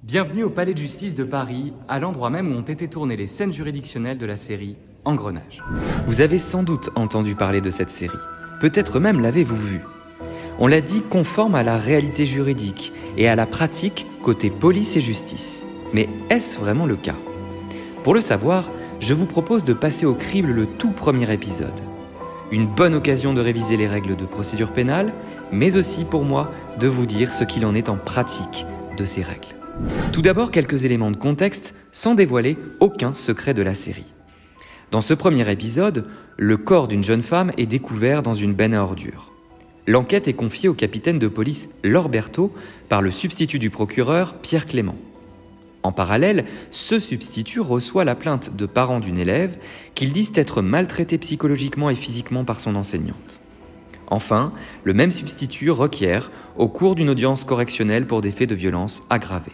Bienvenue au Palais de Justice de Paris, à l'endroit même où ont été tournées les scènes juridictionnelles de la série Engrenage. Vous avez sans doute entendu parler de cette série, peut-être même l'avez-vous vue. On l'a dit conforme à la réalité juridique et à la pratique côté police et justice. Mais est-ce vraiment le cas ? Pour le savoir, je vous propose de passer au crible le tout premier épisode. Une bonne occasion de réviser les règles de procédure pénale, mais aussi pour moi de vous dire ce qu'il en est en pratique de ces règles. Tout d'abord, quelques éléments de contexte sans dévoiler aucun secret de la série. Dans ce premier épisode, le corps d'une jeune femme est découvert dans une benne à ordures. L'enquête est confiée au capitaine de police Laure Berthaud par le substitut du procureur Pierre Clément. En parallèle, ce substitut reçoit la plainte de parents d'une élève qu'ils disent être maltraitée psychologiquement et physiquement par son enseignante. Enfin, le même substitut requiert, au cours d'une audience correctionnelle pour des faits de violence aggravés.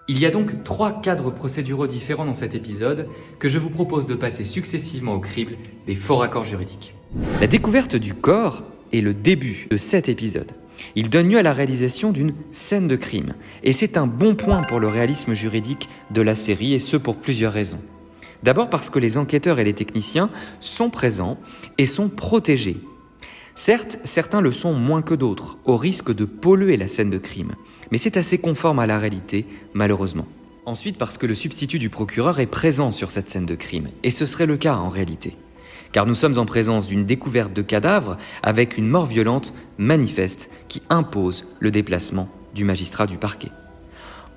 Il y a donc 3 cadres procéduraux différents dans cet épisode que je vous propose de passer successivement au crible des faux raccords juridiques. La découverte du corps est le début de cet épisode. Il donne lieu à la réalisation d'une scène de crime. Et c'est un bon point pour le réalisme juridique de la série, et ce pour plusieurs raisons. D'abord parce que les enquêteurs et les techniciens sont présents et sont protégés. Certes, certains le sont moins que d'autres, au risque de polluer la scène de crime. Mais c'est assez conforme à la réalité, malheureusement. Ensuite, parce que le substitut du procureur est présent sur cette scène de crime. Et ce serait le cas en réalité. Car nous sommes en présence d'une découverte de cadavre avec une mort violente manifeste qui impose le déplacement du magistrat du parquet.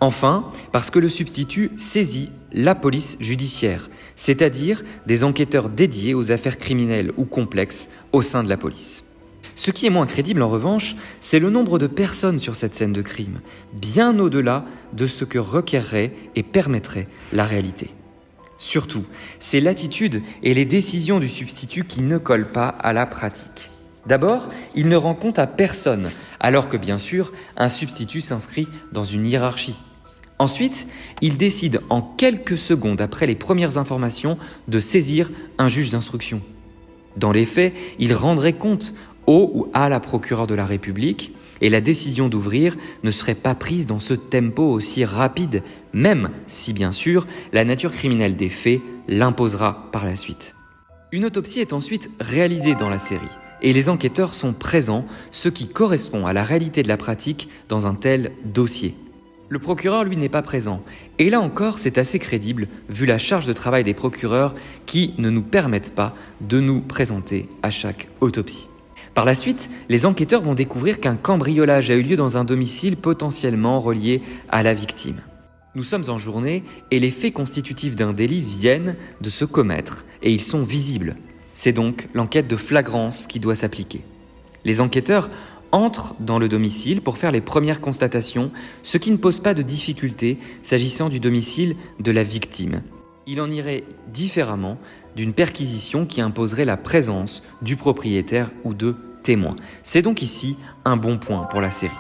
Enfin, parce que le substitut saisit la police judiciaire, c'est-à-dire des enquêteurs dédiés aux affaires criminelles ou complexes au sein de la police. Ce qui est moins crédible en revanche, c'est le nombre de personnes sur cette scène de crime, bien au-delà de ce que requerrait et permettrait la réalité. Surtout, c'est l'attitude et les décisions du substitut qui ne collent pas à la pratique. D'abord, il ne rend compte à personne, alors que bien sûr, un substitut s'inscrit dans une hiérarchie. Ensuite, il décide en quelques secondes après les premières informations de saisir un juge d'instruction. Dans les faits, il rendrait compte au ou à la procureure de la République et la décision d'ouvrir ne serait pas prise dans ce tempo aussi rapide, même si bien sûr la nature criminelle des faits l'imposera par la suite. Une autopsie est ensuite réalisée dans la série et les enquêteurs sont présents, ce qui correspond à la réalité de la pratique dans un tel dossier. Le procureur, lui, n'est pas présent. Et là encore, c'est assez crédible, vu la charge de travail des procureurs qui ne nous permettent pas de nous présenter à chaque autopsie. Par la suite, les enquêteurs vont découvrir qu'un cambriolage a eu lieu dans un domicile potentiellement relié à la victime. Nous sommes en journée et les faits constitutifs d'un délit viennent de se commettre et ils sont visibles. C'est donc l'enquête de flagrance qui doit s'appliquer. Les enquêteurs entrent dans le domicile pour faire les premières constatations, ce qui ne pose pas de difficulté s'agissant du domicile de la victime. Il en irait différemment d'une perquisition qui imposerait la présence du propriétaire ou de témoins. C'est donc ici un bon point pour la série.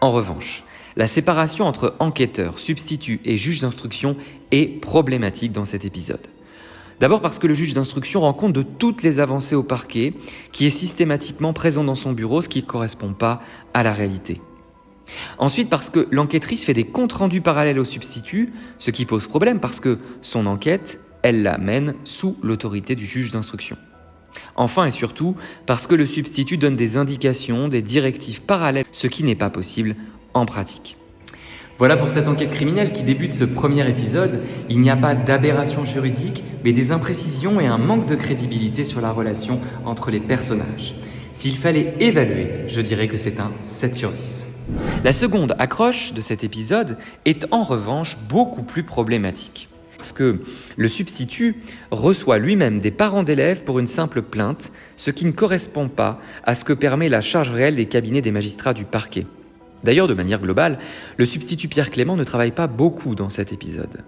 En revanche, la séparation entre enquêteurs, substituts et juges d'instruction est problématique dans cet épisode. D'abord parce que le juge d'instruction rend compte de toutes les avancées au parquet, qui est systématiquement présent dans son bureau, ce qui ne correspond pas à la réalité. Ensuite parce que l'enquêtrice fait des comptes rendus parallèles au substitut, ce qui pose problème parce que son enquête, elle la mène sous l'autorité du juge d'instruction. Enfin et surtout parce que le substitut donne des indications, des directives parallèles, ce qui n'est pas possible en pratique. Voilà pour cette enquête criminelle qui débute ce premier épisode. Il n'y a pas d'aberration juridique, mais des imprécisions et un manque de crédibilité sur la relation entre les personnages. S'il fallait évaluer, je dirais que c'est un 7 sur 10. La seconde accroche de cet épisode est en revanche beaucoup plus problématique. Parce que le substitut reçoit lui-même des parents d'élèves pour une simple plainte, ce qui ne correspond pas à ce que permet la charge réelle des cabinets des magistrats du parquet. D'ailleurs, de manière globale, le substitut Pierre Clément ne travaille pas beaucoup dans cet épisode.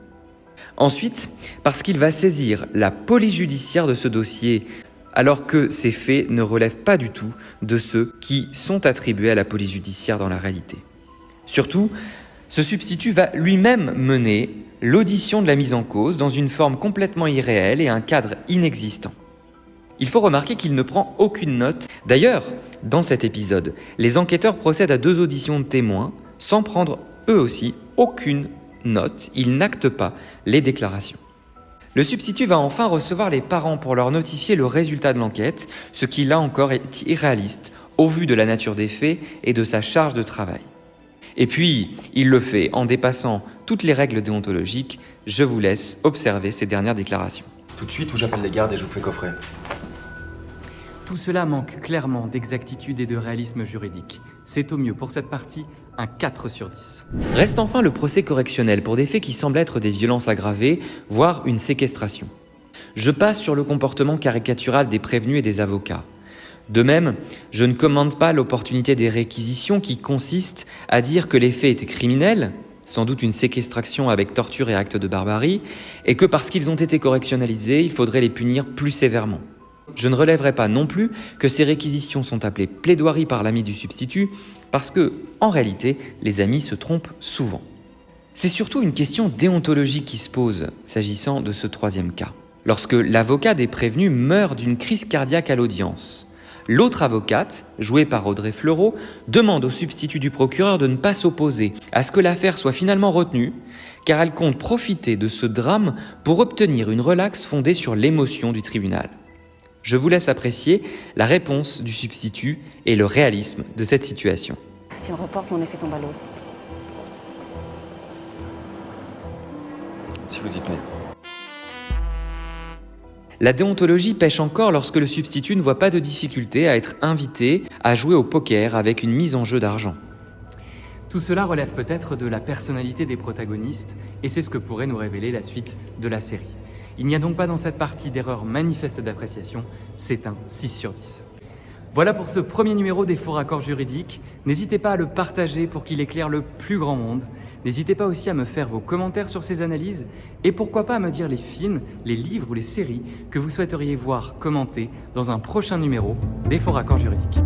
Ensuite, parce qu'il va saisir la police judiciaire de ce dossier, alors que ces faits ne relèvent pas du tout de ceux qui sont attribués à la police judiciaire dans la réalité. Surtout, ce substitut va lui-même mener l'audition de la mise en cause dans une forme complètement irréelle et un cadre inexistant. Il faut remarquer qu'il ne prend aucune note. D'ailleurs, dans cet épisode, les enquêteurs procèdent à 2 auditions de témoins sans prendre eux aussi aucune note, ils n'actent pas les déclarations. Le substitut va enfin recevoir les parents pour leur notifier le résultat de l'enquête, ce qui là encore est irréaliste au vu de la nature des faits et de sa charge de travail. Et puis, il le fait en dépassant toutes les règles déontologiques. Je vous laisse observer ces dernières déclarations. Tout de suite ou j'appelle les gardes et je vous fais coffrer. Tout cela manque clairement d'exactitude et de réalisme juridique. C'est au mieux pour cette partie un 4 sur 10. Reste enfin le procès correctionnel pour des faits qui semblent être des violences aggravées, voire une séquestration. Je passe sur le comportement caricatural des prévenus et des avocats. De même, je ne commande pas l'opportunité des réquisitions qui consiste à dire que les faits étaient criminels, sans doute une séquestration avec torture et actes de barbarie, et que parce qu'ils ont été correctionnalisés, il faudrait les punir plus sévèrement. Je ne relèverai pas non plus que ces réquisitions sont appelées plaidoiries par l'ami du substitut, parce que, en réalité, les amis se trompent souvent. C'est surtout une question déontologique qui se pose, s'agissant de ce troisième cas. Lorsque l'avocat des prévenus meurt d'une crise cardiaque à l'audience, l'autre avocate, jouée par Audrey Fleurot, demande au substitut du procureur de ne pas s'opposer à ce que l'affaire soit finalement retenue, car elle compte profiter de ce drame pour obtenir une relaxe fondée sur l'émotion du tribunal. Je vous laisse apprécier la réponse du substitut et le réalisme de cette situation. Si on reporte, mon effet tombe à l'eau. Si vous y tenez. La déontologie pêche encore lorsque le substitut ne voit pas de difficulté à être invité à jouer au poker avec une mise en jeu d'argent. Tout cela relève peut-être de la personnalité des protagonistes, et c'est ce que pourrait nous révéler la suite de la série. Il n'y a donc pas dans cette partie d'erreur manifeste d'appréciation, c'est un 6 sur 10. Voilà pour ce premier numéro des Faux Raccords Juridiques. N'hésitez pas à le partager pour qu'il éclaire le plus grand monde. N'hésitez pas aussi à me faire vos commentaires sur ces analyses et pourquoi pas à me dire les films, les livres ou les séries que vous souhaiteriez voir commenter dans un prochain numéro des Faux Raccords Juridiques.